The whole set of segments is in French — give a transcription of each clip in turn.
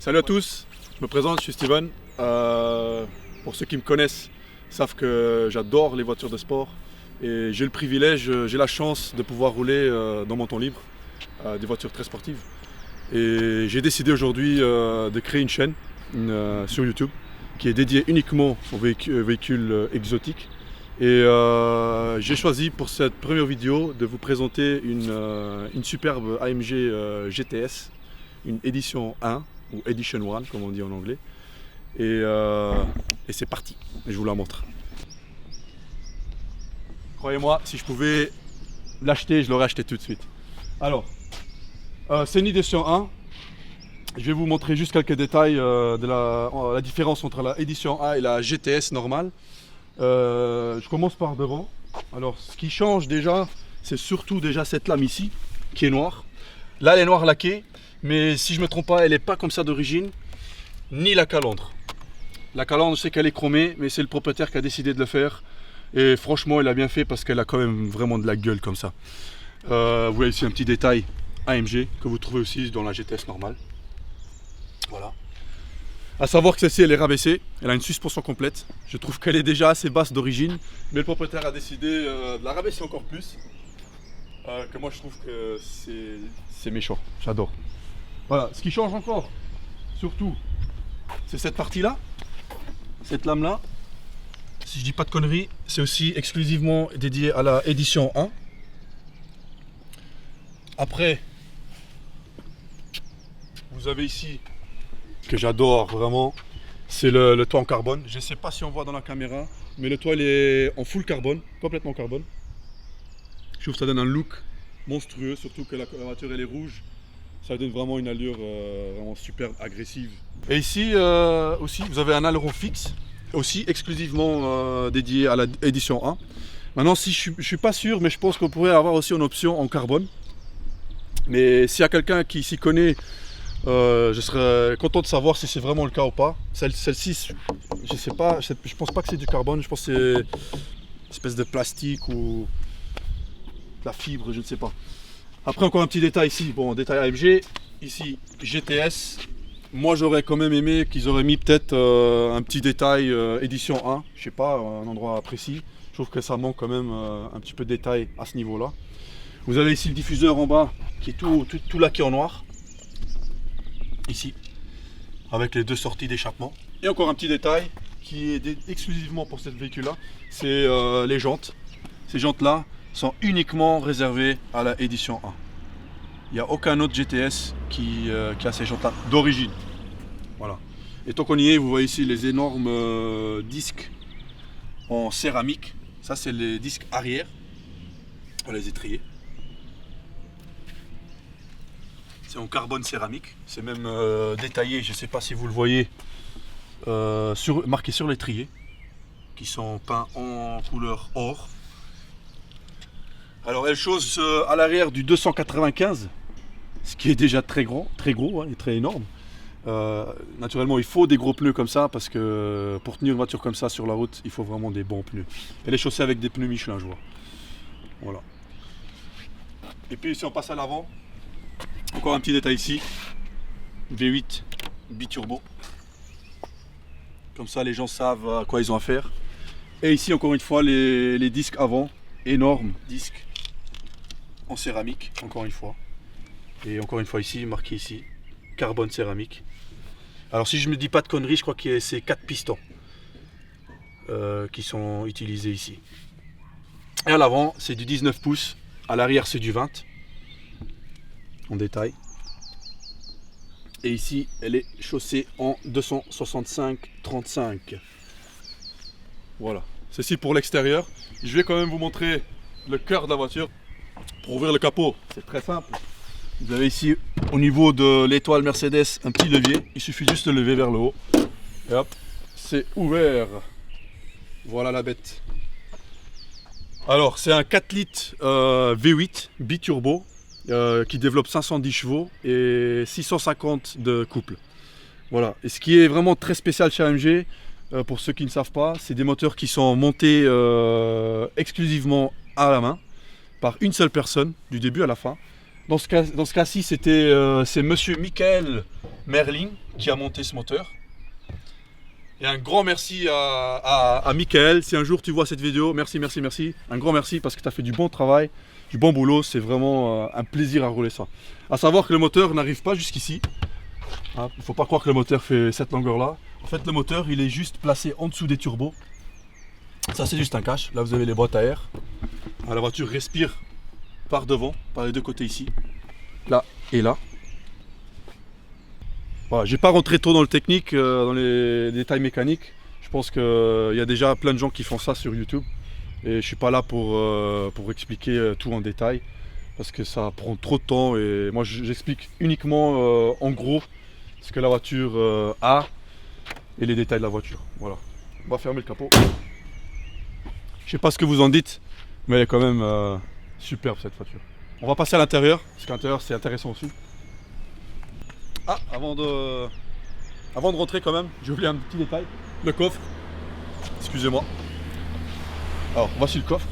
Salut à tous, je me présente, je suis Steven. Pour ceux qui me connaissent, savent que j'adore les voitures de sport et j'ai le privilège, j'ai la chance de pouvoir rouler dans mon temps libre des voitures très sportives. Et j'ai décidé aujourd'hui de créer une chaîne sur YouTube qui est dédiée uniquement aux véhicules exotiques. Et j'ai choisi pour cette première vidéo de vous présenter une superbe AMG GTS, une édition 1 ou Edition 1 comme on dit en anglais. Et c'est parti, je vous la montre. Croyez-moi, si je pouvais l'acheter, je l'aurais acheté tout de suite. Alors, c'est une édition 1. Je vais vous montrer juste quelques détails de la différence entre la édition 1 et la GTS normale. Je commence par devant. Alors, ce qui change déjà, c'est surtout déjà cette lame ici, qui est noire. Là, elle est noire laquée, mais si je ne me trompe pas, elle n'est pas comme ça d'origine, ni la calandre. La calandre, je sais qu'elle est chromée, mais c'est le propriétaire qui a décidé de le faire. Et franchement, il a bien fait parce qu'elle a quand même vraiment de la gueule comme ça. Vous voyez ici un petit détail AMG que vous trouvez aussi dans la GTS normale. Voilà. A savoir que celle-ci elle est rabaissée, elle a une suspension complète. Je trouve qu'elle est déjà assez basse d'origine, mais le propriétaire a décidé de la rabaisser encore plus. Que moi je trouve que c'est méchant, j'adore. Voilà, ce qui change encore, surtout, c'est cette partie-là, cette lame-là. Si je dis pas de conneries, c'est aussi exclusivement dédié à la édition 1. Après, vous avez ici, que j'adore vraiment, c'est le toit en carbone. Je ne sais pas si on voit dans la caméra, mais le toit il est en full carbone, complètement carbone. Je trouve que ça donne un look monstrueux, surtout que la voiture elle est rouge. Ça donne vraiment une allure vraiment super agressive. Et ici aussi, vous avez un aileron fixe, aussi exclusivement dédié à l'édition 1. Maintenant, si je ne suis pas sûr, mais je pense qu'on pourrait avoir aussi une option en carbone. Mais s'il y a quelqu'un qui s'y connaît, je serais content de savoir si c'est vraiment le cas ou pas. Celle-ci, je sais pas, je pense pas que c'est du carbone, je pense que c'est une espèce de plastique ou de la fibre, je ne sais pas. Après encore un petit détail ici, bon détail AMG, ici GTS. Moi j'aurais quand même aimé qu'ils auraient mis peut-être un petit détail édition 1, je sais pas, un endroit précis. Je trouve que ça manque quand même un petit peu de détail à ce niveau-là. Vous avez ici le diffuseur en bas qui est tout laqué en noir. Ici, avec les deux sorties d'échappement. Et encore un petit détail qui est exclusivement pour ce véhicule-là, c'est les jantes. Ces jantes-là sont uniquement réservées à la édition 1. Il n'y a aucun autre GTS qui a ces jantes-là d'origine. Voilà. Et tant qu'on y est, vous voyez ici les énormes disques en céramique. Ça, c'est les disques arrière pour les étriers. C'est en carbone céramique. C'est même détaillé, je ne sais pas si vous le voyez, marqué sur l'étrier, qui sont peints en couleur or. Alors elle chose à l'arrière du 295, ce qui est déjà très gros hein, et très énorme. Naturellement il faut des gros pneus comme ça parce que pour tenir une voiture comme ça sur la route il faut vraiment des bons pneus. Elle est chaussée avec des pneus Michelin, je vois. Voilà. Et puis si on passe à l'avant, encore un petit détail ici, V8 biturbo. Comme ça les gens savent à quoi ils ont affaire. Et ici encore une fois les disques avant, énormes disques en céramique, encore une fois. Et encore une fois ici, marqué ici, carbone céramique. Alors si je ne me dis pas de conneries, je crois que c'est 4 pistons qui sont utilisés ici. Et à l'avant, c'est du 19 pouces, à l'arrière c'est du 20. En détail. Et ici, elle est chaussée en 265/35. Voilà. Ceci pour l'extérieur. Je vais quand même vous montrer le cœur de la voiture. Pour ouvrir le capot, c'est très simple. Vous avez ici, au niveau de l'étoile Mercedes, un petit levier. Il suffit juste de lever vers le haut. Et hop, c'est ouvert. Voilà la bête. Alors, c'est un 4 litres V8 biturbo. Qui développe 510 chevaux et 650 de couple. Voilà. Et ce qui est vraiment très spécial chez AMG, pour ceux qui ne savent pas, c'est des moteurs qui sont montés exclusivement à la main par une seule personne du début à la fin. Dans ce cas-ci, c'est monsieur Michael Merlin qui a monté ce moteur. Et un grand merci à Michael. Si un jour tu vois cette vidéo, merci. Un grand merci parce que tu as fait du bon travail, du bon boulot. C'est vraiment un plaisir à rouler ça. À savoir que le moteur n'arrive pas jusqu'ici. Il ne faut pas croire que le moteur fait cette longueur là. En fait, le moteur il est juste placé en dessous des turbos. Ça c'est juste un cache. Là vous avez les boîtes à air. La voiture respire par devant, par les deux côtés ici. Là et là. Voilà, j'ai pas rentré trop dans le technique, dans les détails mécaniques. Je pense qu'il y a déjà plein de gens qui font ça sur YouTube. Et je suis pas là pour expliquer tout en détail. Parce que ça prend trop de temps. Et moi j'explique uniquement en gros ce que la voiture a et les détails de la voiture. Voilà. On va fermer le capot. Je sais pas ce que vous en dites, mais elle est quand même superbe cette voiture. On va passer à l'intérieur, parce qu'à l'intérieur c'est intéressant aussi. Ah, avant de rentrer quand même, j'ai oublié un petit détail. Le coffre. Excusez-moi. Alors, voici le coffre.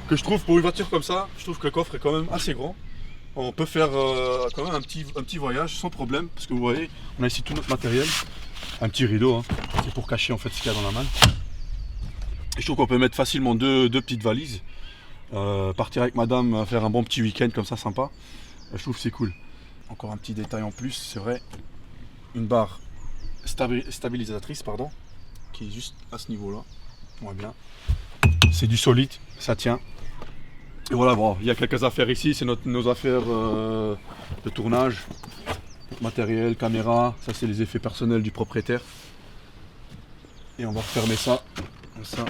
Que je trouve pour une voiture comme ça, je trouve que le coffre est quand même assez grand. On peut faire quand même un petit voyage sans problème. Parce que vous voyez, on a ici tout notre matériel. Un petit rideau, hein. C'est pour cacher en fait ce qu'il y a dans la malle. Et je trouve qu'on peut mettre facilement deux petites valises. Partir avec madame, faire un bon petit week-end comme ça, sympa. Je trouve que c'est cool. Encore un petit détail en plus, c'est vrai, une barre stabilisatrice, pardon, qui est juste à ce niveau-là. On voit bien. C'est du solide, ça tient. Et voilà, bon, il y a quelques affaires ici, c'est nos affaires de tournage, matériel, caméra, ça c'est les effets personnels du propriétaire. Et on va refermer ça, comme ça,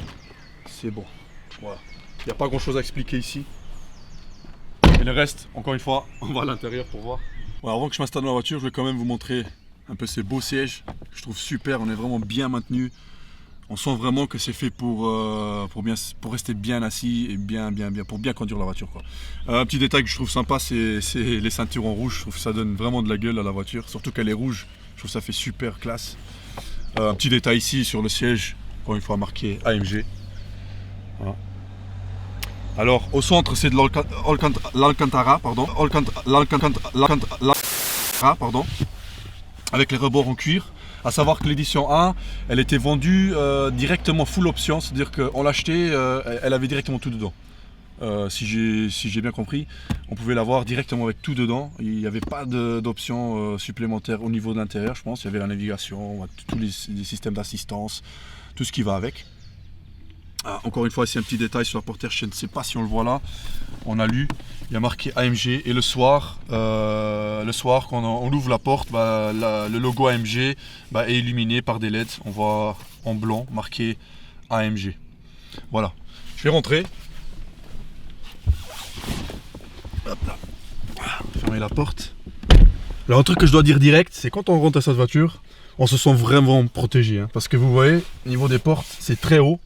c'est bon. Voilà, il n'y a pas grand-chose à expliquer ici. Et le reste, encore une fois, on va à l'intérieur pour voir. Voilà, avant que je m'installe dans la voiture, je vais quand même vous montrer un peu ces beaux sièges. Je trouve super, on est vraiment bien maintenu. On sent vraiment que c'est fait pour rester bien assis et pour bien conduire la voiture, quoi. Un petit détail que je trouve sympa, c'est les ceintures en rouge. Je trouve que ça donne vraiment de la gueule à la voiture, surtout qu'elle est rouge. Je trouve que ça fait super classe. Un petit détail ici sur le siège, encore une fois marqué AMG. Voilà. Alors au centre c'est de l'Alcantara, pardon, avec les rebords en cuir. À savoir que l'édition 1, elle était vendue directement full option, c'est-à-dire qu'on l'achetait, elle avait directement tout dedans. Si j'ai bien compris, on pouvait l'avoir directement avec tout dedans. Il n'y avait pas d'options supplémentaires au niveau de l'intérieur, je pense. Il y avait la navigation, tous les systèmes d'assistance, tout ce qui va avec. Ah, encore une fois, ici un petit détail sur la portière, je ne sais pas si on le voit là. On a lu, il y a marqué AMG et le soir quand on ouvre la porte, le logo AMG est illuminé par des LED. On voit en blanc marqué AMG. Voilà, je vais rentrer. Hop là. Fermer la porte. Alors un truc que je dois dire direct, c'est quand on rentre à cette voiture, on se sent vraiment protégé. Hein, parce que vous voyez, au niveau des portes, c'est très haut.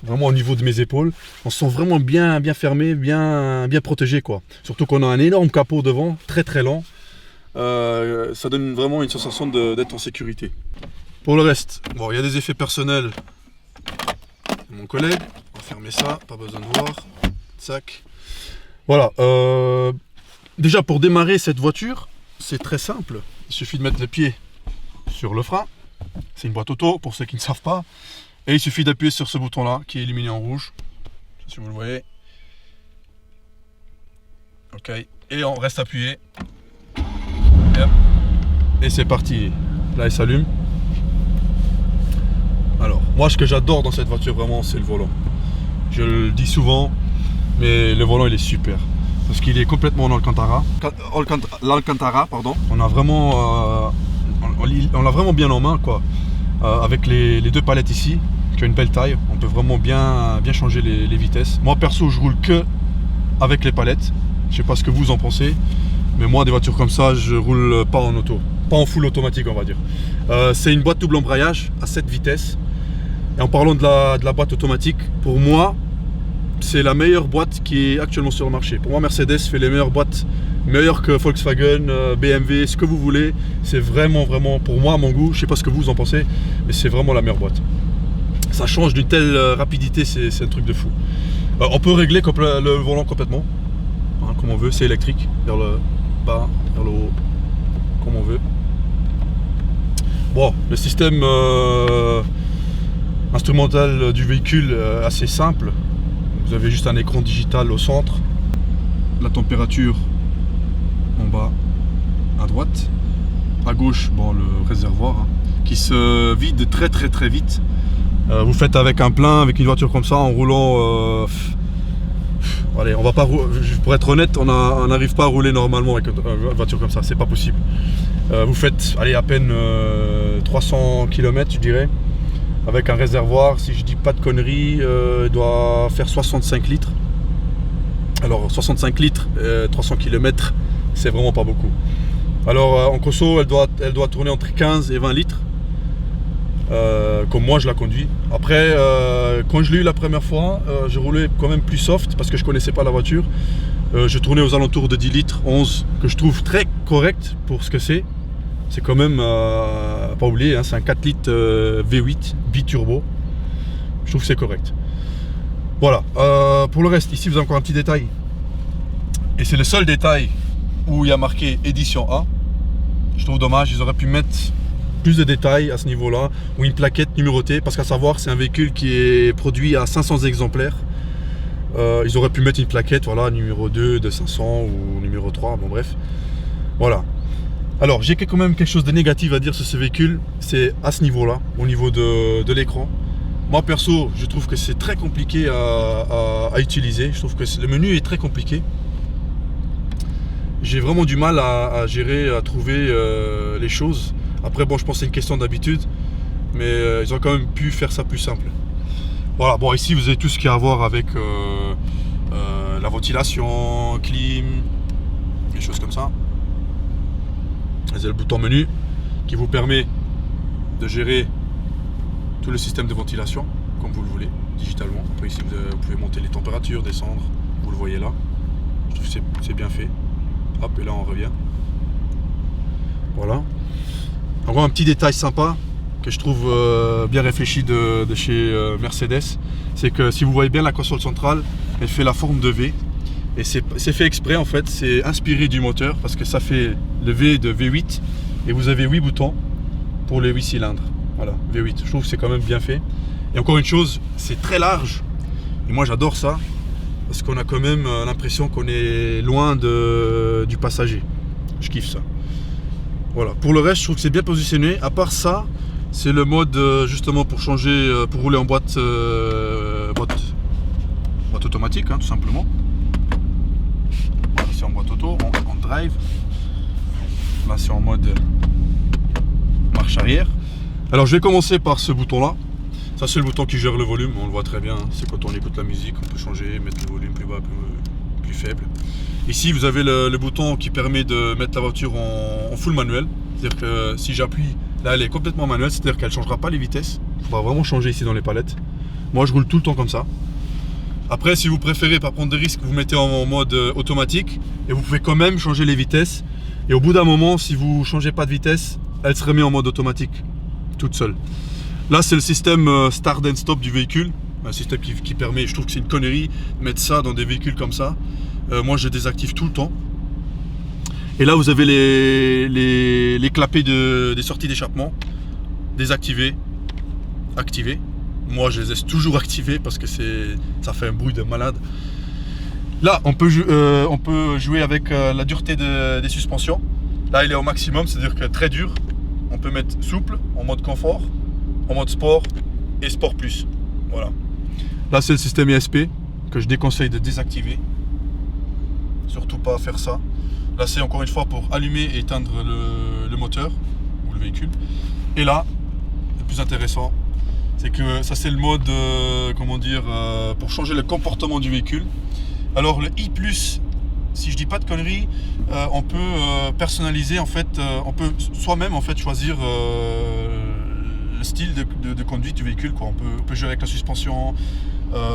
Vraiment au niveau de mes épaules, on se sent vraiment bien fermé, bien protégé, quoi. Surtout qu'on a un énorme capot devant, très lent. Ça donne vraiment une sensation d'être en sécurité. Pour le reste, bon, il y a des effets personnels de mon collègue. On va fermer ça, pas besoin de voir. Sac. Voilà. Déjà pour démarrer cette voiture, c'est très simple. Il suffit de mettre le pied sur le frein. C'est une boîte auto pour ceux qui ne savent pas. Et il suffit d'appuyer sur ce bouton là qui est illuminé en rouge, si vous le voyez. Ok, et on reste appuyé. Et c'est parti. Là il s'allume. Alors, moi ce que j'adore dans cette voiture vraiment, c'est le volant. Je le dis souvent, mais le volant il est super. Parce qu'il est complètement en Alcantara, pardon. On a vraiment, on l'a vraiment bien en main, quoi. Avec les deux palettes ici, qui ont une belle taille, on peut vraiment bien changer les vitesses. Moi perso, je roule que avec les palettes. Je sais pas ce que vous en pensez, mais moi des voitures comme ça, je roule pas en auto, pas en full automatique, on va dire. C'est une boîte double embrayage à 7 vitesses. Et en parlant de la boîte automatique, pour moi, c'est la meilleure boîte qui est actuellement sur le marché. Pour moi, Mercedes fait les meilleures boîtes, meilleures que Volkswagen, BMW, ce que vous voulez. C'est vraiment, pour moi, à mon goût, je sais pas ce que vous en pensez, mais c'est vraiment la meilleure boîte. Ça change d'une telle rapidité, c'est un truc de fou. On peut régler le volant complètement, hein, comme on veut, c'est électrique, vers le bas, vers le haut, comme on veut. Bon, le système instrumental du véhicule assez simple. Vous avez juste un écran digital au centre, la température en bas à droite, à gauche bon, le réservoir hein, qui se vide très vite. Vous faites avec un plein, avec une voiture comme ça, en roulant. Allez, on va pas. Pour être honnête, on n'arrive pas à rouler normalement avec une voiture comme ça, c'est pas possible. Vous faites, allez, à peine 300 km, je dirais, avec un réservoir. Si je dis pas de conneries, il doit faire 65 litres. Alors 65 litres, 300 km, c'est vraiment pas beaucoup. Alors en conso, elle doit tourner entre 15 et 20 litres. Comme moi je la conduis. Après quand je l'ai eu la première fois, je roulais quand même plus soft parce que je connaissais pas la voiture. Je tournais aux alentours de 10 litres, 11, que je trouve très correct pour ce que c'est. C'est quand même, pas oublier, hein, c'est un 4 litres V8 biturbo. Je trouve que c'est correct. Voilà, pour le reste, ici vous avez encore un petit détail. Et c'est le seul détail où il y a marqué édition A. Je trouve dommage, ils auraient pu mettre plus de détails à ce niveau-là, ou une plaquette numérotée, parce qu'à savoir, c'est un véhicule qui est produit à 500 exemplaires. Ils auraient pu mettre une plaquette, voilà, numéro 2 de 500 ou numéro 3, bon bref. Voilà. Alors, j'ai quand même quelque chose de négatif à dire sur ce véhicule, c'est à ce niveau-là, au niveau de l'écran. Moi, perso, je trouve que c'est très compliqué à utiliser. Je trouve que le menu est très compliqué. J'ai vraiment du mal à gérer, à trouver les choses. Après, bon, je pense que c'est une question d'habitude, mais ils ont quand même pu faire ça plus simple. Voilà, bon, ici, vous avez tout ce qui a à voir avec la ventilation, clim, des choses comme ça. Vous avez le bouton menu qui vous permet de gérer tout le système de ventilation, comme vous le voulez, digitalement. Après, ici, vous pouvez monter les températures, descendre, vous le voyez là. Je trouve que c'est bien fait. Hop, et là, on revient. Voilà. Encore un petit détail sympa que je trouve bien réfléchi de chez Mercedes, c'est que si vous voyez bien la console centrale, elle fait la forme de V, et c'est fait exprès en fait, c'est inspiré du moteur parce que ça fait le V de V8 et vous avez 8 boutons pour les 8 cylindres. Voilà, V8, je trouve que c'est quand même bien fait. Et encore une chose, c'est très large et moi j'adore ça parce qu'on a quand même l'impression qu'on est loin du passager. Je kiffe ça. Voilà, pour le reste, je trouve que c'est bien positionné. À part ça, c'est le mode justement pour changer, pour rouler en boîte automatique, hein, tout simplement. Voilà, c'est en boîte auto, en drive. Là, c'est en mode marche arrière. Alors, je vais commencer par ce bouton-là. Ça, c'est le bouton qui gère le volume. On le voit très bien. C'est quand on écoute la musique, on peut changer, mettre le volume plus bas, plus faible. Ici, vous avez le bouton qui permet de mettre la voiture en full manuel. C'est-à-dire que si j'appuie, là, elle est complètement manuelle, c'est-à-dire qu'elle ne changera pas les vitesses. Il faudra vraiment changer ici dans les palettes. Moi, je roule tout le temps comme ça. Après, si vous préférez pas prendre de risques, vous mettez en mode automatique et vous pouvez quand même changer les vitesses. Et au bout d'un moment, si vous ne changez pas de vitesse, elle se remet en mode automatique, toute seule. Là, c'est le système Start and Stop du véhicule. Un système qui permet, je trouve que c'est une connerie, de mettre ça dans des véhicules comme ça. Moi, je désactive tout le temps. Et là, vous avez les clapets des sorties d'échappement. Désactivés, activés. Moi, je les laisse toujours activés parce que ça fait un bruit de malade. Là, on peut jouer avec la dureté des suspensions. Là, il est au maximum, c'est-à-dire que très dur. On peut mettre souple, en mode confort, en mode sport et sport plus. Voilà. Là, c'est le système ESP que je déconseille de désactiver. Surtout pas faire ça. Là, c'est encore une fois pour allumer et éteindre le moteur ou le véhicule. Et là, le plus intéressant, c'est que ça, c'est le mode, comment dire, pour changer le comportement du véhicule. Alors, le I+, si je dis pas de conneries, on peut personnaliser, en fait, on peut soi-même en fait choisir le style de conduite du véhicule, quoi. On peut jouer avec la suspension,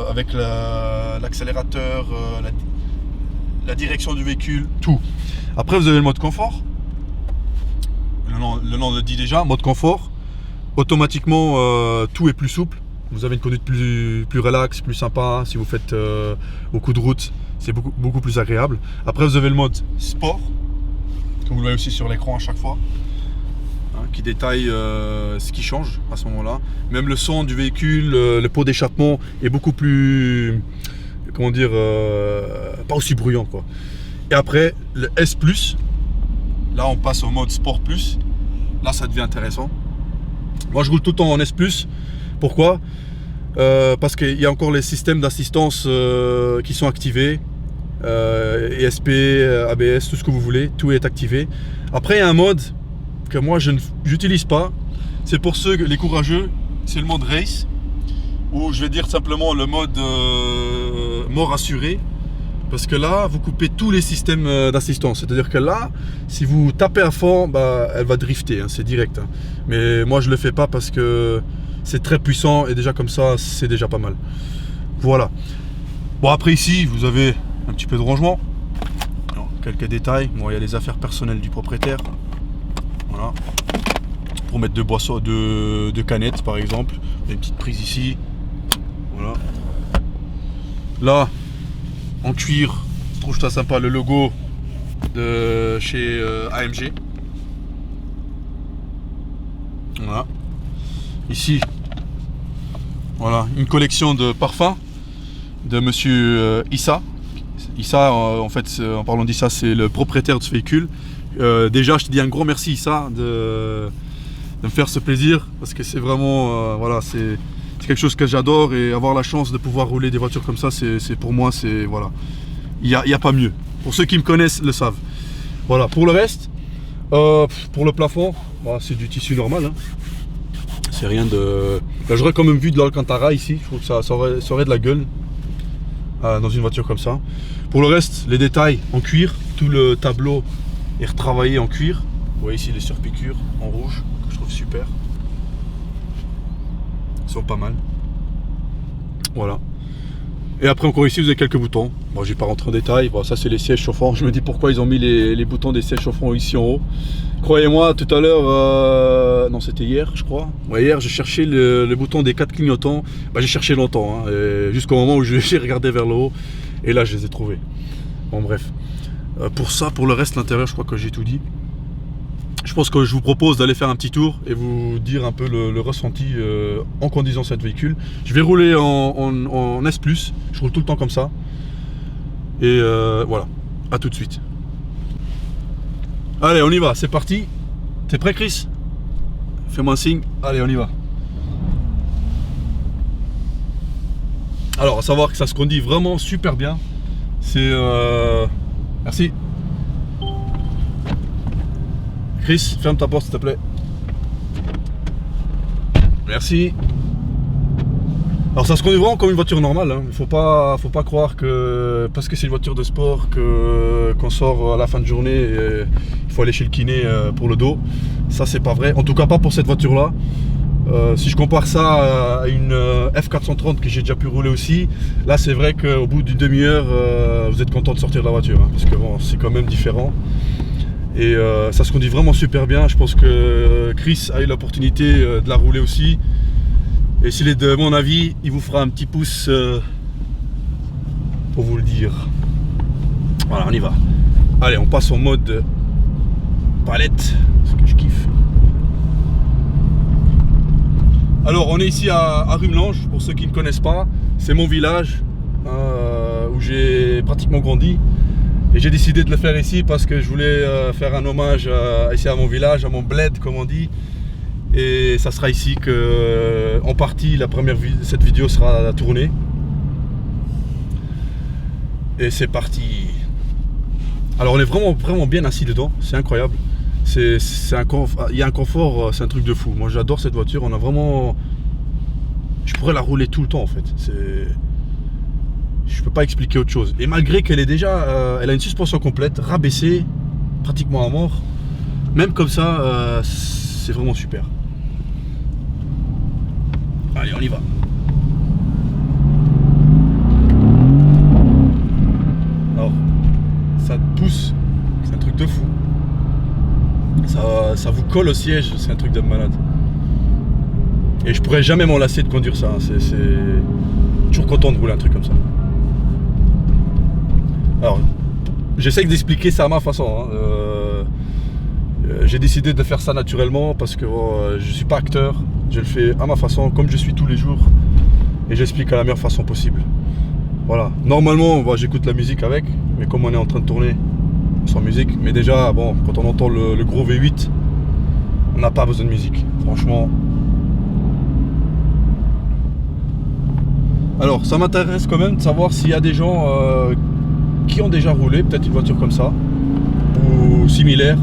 avec l'accélérateur, la direction du véhicule, tout. Après, vous avez le mode confort. Le nom le dit déjà, mode confort. Automatiquement, tout est plus souple. Vous avez une conduite plus relax, plus sympa. Si vous faites beaucoup de routes, c'est beaucoup plus agréable. Après, vous avez le mode sport, comme vous le voyez aussi sur l'écran à chaque fois. qui détaille ce qui change à ce moment-là. Même le son du véhicule, le pot d'échappement est beaucoup plus, comment dire, pas aussi bruyant quoi. Et après le S+, là on passe au mode Sport+, là ça devient intéressant. Moi je roule tout le temps en S+, pourquoi? Parce qu'il y a encore les systèmes d'assistance qui sont activés, ESP, ABS, tout ce que vous voulez, tout est activé. Après il y a un mode que moi je n'utilise pas, c'est pour ceux, les courageux, c'est le mode Race, ou je vais dire simplement le mode mort assuré, parce que là vous coupez tous les systèmes d'assistance, c'est à dire que là si vous tapez à fond, bah, elle va drifter, hein, c'est direct, hein. Mais moi je le fais pas parce que c'est très puissant et déjà comme ça c'est déjà pas mal. Voilà. Bon après ici vous avez un petit peu de rangement. Alors, quelques détails. Bon, il y a les affaires personnelles du propriétaire. Voilà. Pour mettre de boissons, de canettes par exemple. Il y a une petite prise ici. Voilà. Là, en cuir, je trouve ça sympa, le logo de chez AMG. Voilà. Ici, voilà, une collection de parfums de monsieur Issa. Issa, en fait, en parlant d'Issa, c'est le propriétaire de ce véhicule. Déjà, je te dis un gros merci Issa de me faire ce plaisir, parce que c'est vraiment, voilà, c'est quelque chose que j'adore, et avoir la chance de pouvoir rouler des voitures comme ça, c'est pour moi, c'est, voilà, il y a pas mieux. Pour ceux qui me connaissent le savent. Voilà, pour le reste, pour le plafond, bah, c'est du tissu normal, hein. C'est rien de... Là, j'aurais quand même vu de l'Alcantara ici, je trouve que ça aurait de la gueule dans une voiture comme ça. Pour le reste, les détails en cuir, tout le tableau est retravaillé en cuir. Vous voyez ici les surpiqûres en rouge, que je trouve super. Ils sont pas mal. Voilà. Et après encore ici vous avez quelques boutons. Bon, je vais pas rentrer en détail. Bon, ça c'est les sièges chauffants. Je me dis pourquoi ils ont mis les boutons des sièges chauffants ici en haut. Croyez-moi, tout à l'heure, non c'était hier je crois. Ouais, hier j'ai cherché le bouton des 4 clignotants. Bah, j'ai cherché longtemps, hein, jusqu'au moment où j'ai regardé vers le haut. Et là je les ai trouvés. Bon bref. Pour ça, pour le reste, l'intérieur, je crois que j'ai tout dit. Je pense que je vous propose d'aller faire un petit tour et vous dire un peu le ressenti en conduisant cette véhicule. Je vais rouler en S+, je roule tout le temps comme ça. Et voilà, à tout de suite. Allez, on y va, c'est parti. T'es prêt Chris? Fais-moi un signe, allez on y va. Alors, à savoir que ça se conduit vraiment super bien. C'est... Merci. Chris, ferme ta porte s'il te plaît. Merci. Alors ça se conduit vraiment comme une voiture normale, hein. Faut pas croire que parce que c'est une voiture de sport qu'on sort à la fin de journée et il faut aller chez le kiné pour le dos. Ça c'est pas vrai, en tout cas pas pour cette voiture là. Si je compare ça à une F430 que j'ai déjà pu rouler aussi, là c'est vrai qu'au bout d'une demi-heure vous êtes content de sortir de la voiture, hein, parce que bon, c'est quand même différent. Et ça se conduit vraiment super bien. Je pense que Chris a eu l'opportunité de la rouler aussi. Et s'il est de mon avis, il vous fera un petit pouce pour vous le dire. Voilà, on y va. Allez, on passe en mode palette, ce que je kiffe. Alors, on est ici à Rumelange, pour ceux qui ne connaissent pas. C'est mon village où j'ai pratiquement grandi. Et j'ai décidé de le faire ici parce que je voulais faire un hommage ici à mon village, à mon bled comme on dit. Et ça sera ici que, en partie, cette vidéo sera tournée. Et c'est parti. Alors on est vraiment bien assis dedans, c'est incroyable. Il y a un confort, c'est un truc de fou. Moi j'adore cette voiture, on a vraiment... Je pourrais la rouler tout le temps en fait. Je peux pas expliquer autre chose. Et malgré qu'elle est déjà, elle a une suspension complète, rabaissée, pratiquement à mort. Même comme ça, c'est vraiment super. Allez, on y va. Alors, ça te pousse, c'est un truc de fou. Ça vous colle au siège, c'est un truc de malade. Et je pourrais jamais m'en lasser de conduire ça. C'est toujours content de rouler un truc comme ça. Alors, j'essaye d'expliquer ça à ma façon. Hein. J'ai décidé de faire ça naturellement parce que je suis pas acteur. Je le fais à ma façon, comme je suis tous les jours. Et j'explique à la meilleure façon possible. Voilà. Normalement, j'écoute la musique avec, mais comme on est en train de tourner sans musique, mais déjà, bon, quand on entend le gros V8, on n'a pas besoin de musique. Franchement. Alors, ça m'intéresse quand même de savoir s'il y a des gens qui ont déjà roulé, peut-être une voiture comme ça, ou similaire,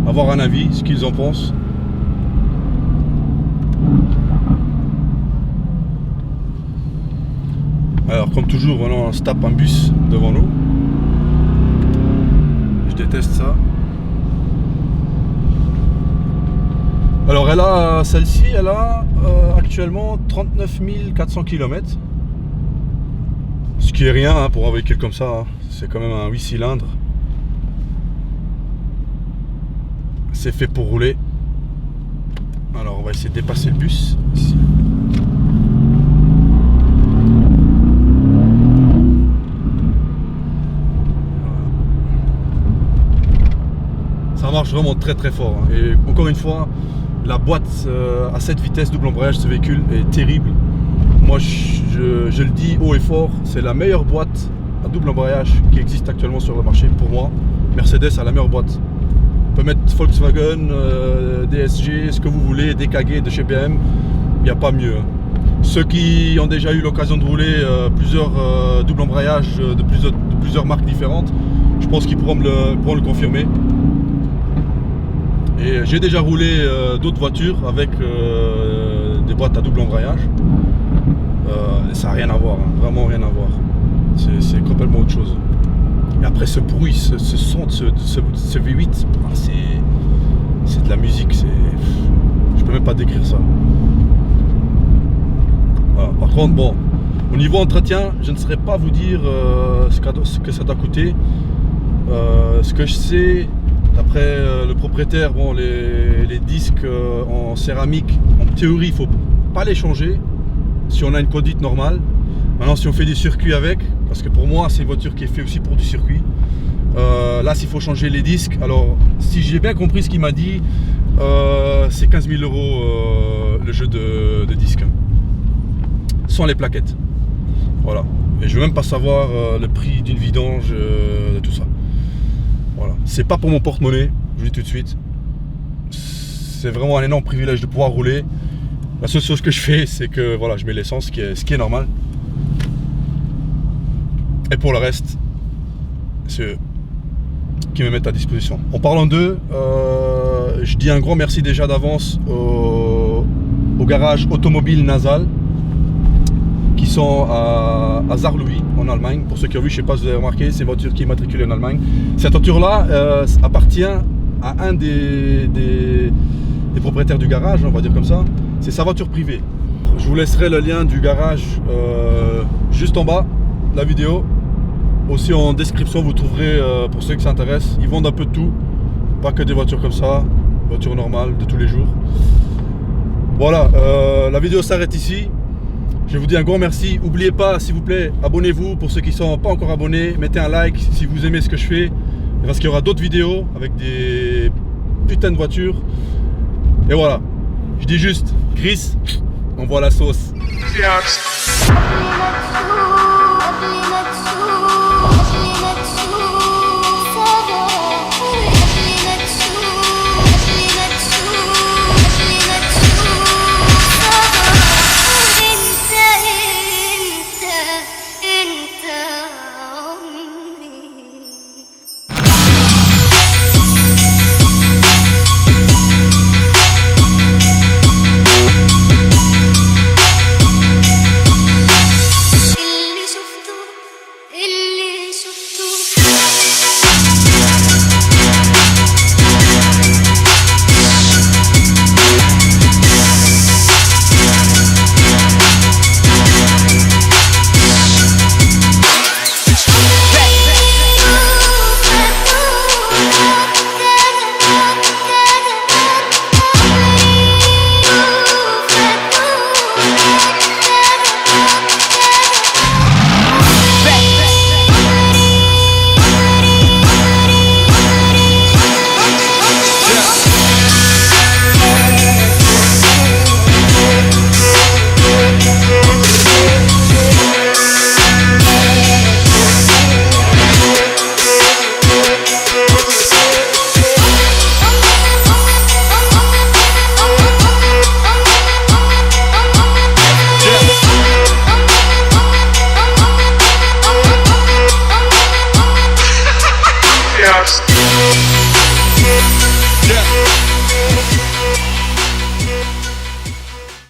avoir un avis, ce qu'ils en pensent. Alors comme toujours, voilà, on se tape un bus devant nous. Je déteste ça. Alors celle-ci, elle a actuellement 39 400 km. Ce qui est rien hein, pour un véhicule comme ça. Hein. C'est quand même un 8 cylindres. C'est fait pour rouler. Alors on va essayer de dépasser le bus ici. Ça marche vraiment très très fort. Hein. Et encore une fois, la boîte à cette vitesse double embrayage, ce véhicule est terrible. Moi je le dis haut et fort, c'est la meilleure boîte à double embrayage qui existe actuellement sur le marché pour moi. Mercedes a la meilleure boîte. On peut mettre Volkswagen, DSG, ce que vous voulez, DKG de chez BM, il n'y a pas mieux. Ceux qui ont déjà eu l'occasion de rouler plusieurs doubles embrayages de plusieurs marques différentes, je pense qu'ils pourront le confirmer. Et j'ai déjà roulé d'autres voitures avec des boîtes à double embrayage. Ça n'a rien à voir, hein, vraiment rien à voir. C'est complètement autre chose. Et après ce bruit, ce son de ce V8, c'est de la musique, je peux même pas décrire ça. Voilà. Par contre, bon, au niveau entretien, je ne saurais pas vous dire ce que ça doit coûter. Ce que je sais, d'après le propriétaire, bon, les disques en céramique, en théorie, il ne faut pas les changer si on a une conduite normale. Maintenant, si on fait des circuits avec, parce que pour moi, c'est une voiture qui est faite aussi pour du circuit. Là, s'il faut changer les disques, alors si j'ai bien compris ce qu'il m'a dit, c'est 15 000 € le jeu de disques, sans les plaquettes. Voilà. Et je veux même pas savoir le prix d'une vidange, de tout ça. Voilà. C'est pas pour mon porte-monnaie, je vous dis tout de suite. C'est vraiment un énorme privilège de pouvoir rouler. La seule chose que je fais, c'est que voilà, je mets l'essence, ce qui est normal. Et pour le reste, c'est eux qui me mettent à disposition. En parlant d'eux, je dis un grand merci déjà d'avance au garage automobile Nasal qui sont à Saarlouis en Allemagne. Pour ceux qui ont vu, je ne sais pas si vous avez remarqué, c'est une voiture qui est matriculée en Allemagne. Cette voiture-là appartient à un des propriétaires du garage, on va dire comme ça. C'est sa voiture privée. Je vous laisserai le lien du garage juste en bas de la vidéo. Aussi en description, vous trouverez, pour ceux qui s'intéressent, ils vendent un peu de tout. Pas que des voitures comme ça, voitures normales de tous les jours. Voilà, la vidéo s'arrête ici. Je vous dis un grand merci. N'oubliez pas, s'il vous plaît, abonnez-vous. Pour ceux qui ne sont pas encore abonnés, mettez un like si vous aimez ce que je fais. Parce qu'il y aura d'autres vidéos avec des putains de voitures. Et voilà, je dis juste, Chris, envoie la sauce. Yes.